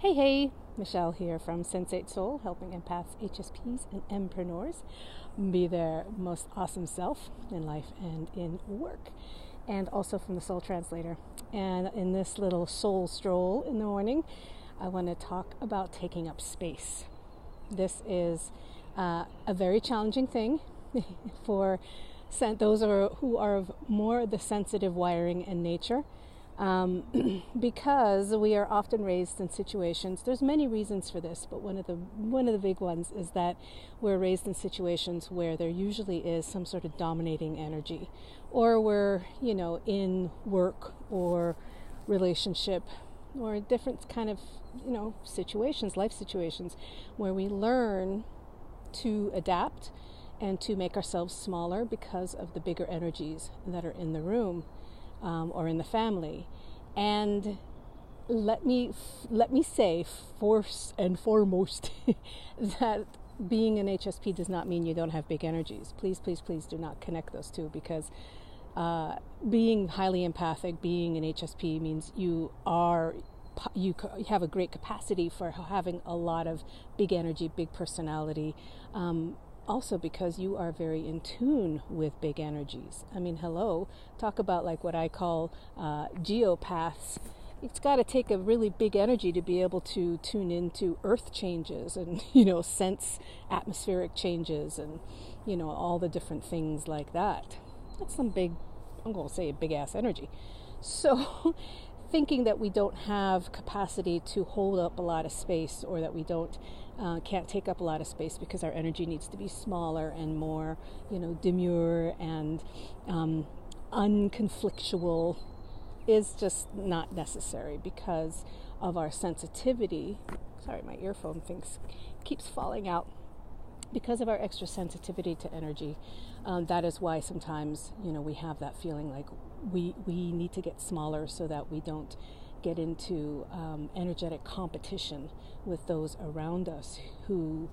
Hey, Michelle here from SENSATE SOUL, helping empaths, HSPs, and empreneurs be their most awesome self in life and in work, and also from the Soul Translator. And in this little soul stroll in the morning, I want to talk about taking up space. This is a very challenging thing for those who are of more the sensitive wiring and nature. Because we are often raised in situations. There's many reasons for this, but one of the big ones is that we're raised in situations where there usually is some sort of dominating energy, or we're in work or relationship or different kind of situations, life situations, where we learn to adapt and to make ourselves smaller because of the bigger energies that are in the room. Or in the family. And let me say first and foremost that being an HSP does not mean you don't have big energies. Please do not connect those two, because being highly empathic, being an HSP, means you have a great capacity for having a lot of big energy, big personality. Also because you are very in tune with big energies. I mean, talk about like what I call geopaths. It's got to take a really big energy to be able to tune into earth changes and, sense atmospheric changes and, all the different things like that. That's some big, I'm going to say big ass energy. So thinking that we don't have capacity to hold up a lot of space, or that we can't take up a lot of space because our energy needs to be smaller and more, demure and unconflictual, is just not necessary because of our sensitivity. Sorry, my earphone keeps falling out. Because of our extra sensitivity to energy, that is why sometimes, we have that feeling like we need to get smaller so that we don't get into energetic competition with those around us who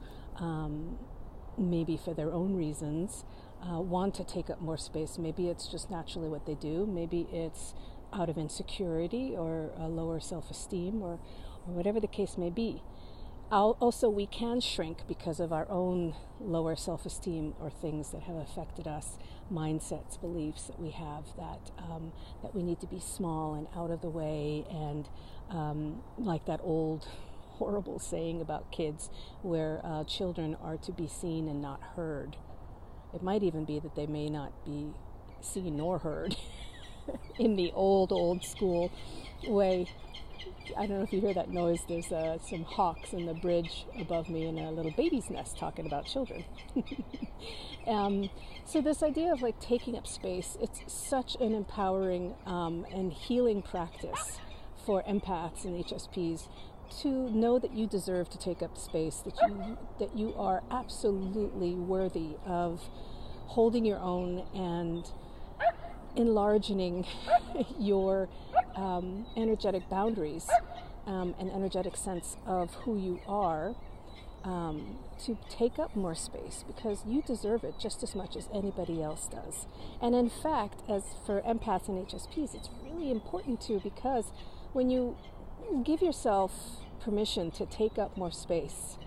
maybe for their own reasons want to take up more space. Maybe it's just naturally what they do. Maybe it's out of insecurity or a lower self-esteem or whatever the case may be. Also, we can shrink because of our own lower self-esteem or things that have affected us, mindsets, beliefs that we have that we need to be small and out of the way, and like that old horrible saying about kids where children are to be seen and not heard. It might even be that they may not be seen nor heard in the old school way. I don't know if you hear that noise. There's some hawks in the bridge above me and a little baby's nest talking about children. So this idea of like taking up space, it's such an empowering and healing practice for empaths and HSPs to know that you deserve to take up space, that you are absolutely worthy of holding your own and enlarging your energetic boundaries and energetic sense of who you are, to take up more space, because you deserve it just as much as anybody else does. And in fact, as for empaths and HSPs, it's really important too, because when you give yourself permission to take up more space,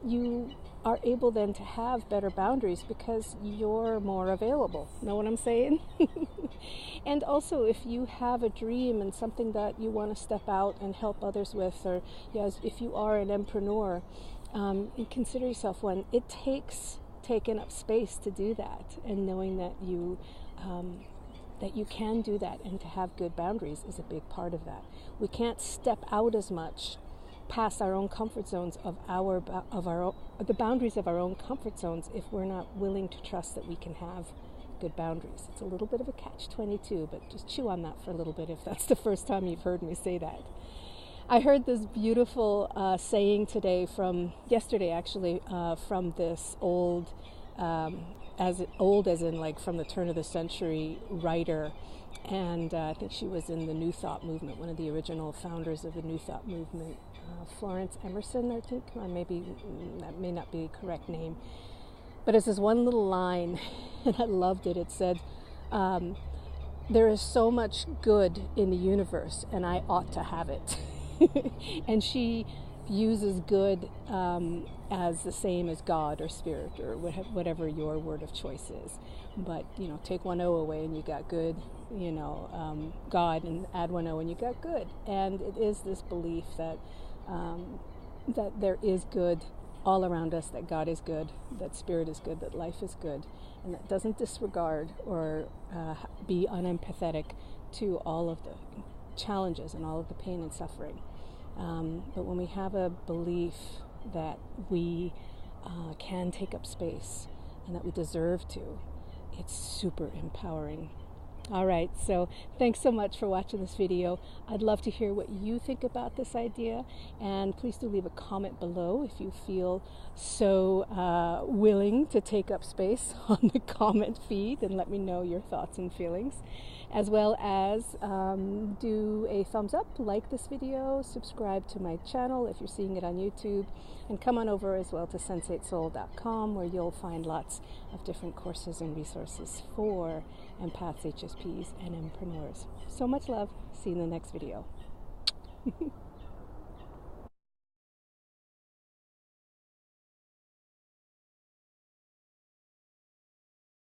you are able then to have better boundaries because you're more available. Know what I'm saying? And also, if you have a dream and something that you want to step out and help others with, or if you are an empreneur, and consider yourself one, it takes taking up space to do that, and knowing that you can do that, and to have good boundaries is a big part of that. We can't step out as much past our own comfort zones the boundaries of our own comfort zones if we're not willing to trust that we can have good boundaries. It's a little bit of a catch-22, but just chew on that for a little bit if that's the first time you've heard me say that. I heard this beautiful saying yesterday actually, from this old, as in like from the turn of the century writer, and I think she was in the New Thought movement, one of the original founders of the New Thought movement, Florence Emerson, I think. Maybe that may not be a correct name, but it's this one little line, and I loved it. It said, there is so much good in the universe, and I ought to have it. And she uses good as the same as God or spirit or whatever your word of choice is. But, you know, take one O away and you got good, you know, God, and add one O and you got good. And it is this belief that that there is good all around us, that God is good, that spirit is good, that life is good, and that doesn't disregard or be unempathetic to all of the challenges and all of the pain and suffering. But when we have a belief that we can take up space and that we deserve to, it's super empowering. All right, so thanks so much for watching this video. I'd love to hear what you think about this idea, and please do leave a comment below if you feel so willing to take up space on the comment feed, and let me know your thoughts and feelings, as well as do a thumbs up, like this video, subscribe to my channel if you're seeing it on YouTube, and come on over as well to SensateSoul.com, where you'll find lots of different courses and resources for empaths, HSPs, and entrepreneurs. So much love. See you in the next video.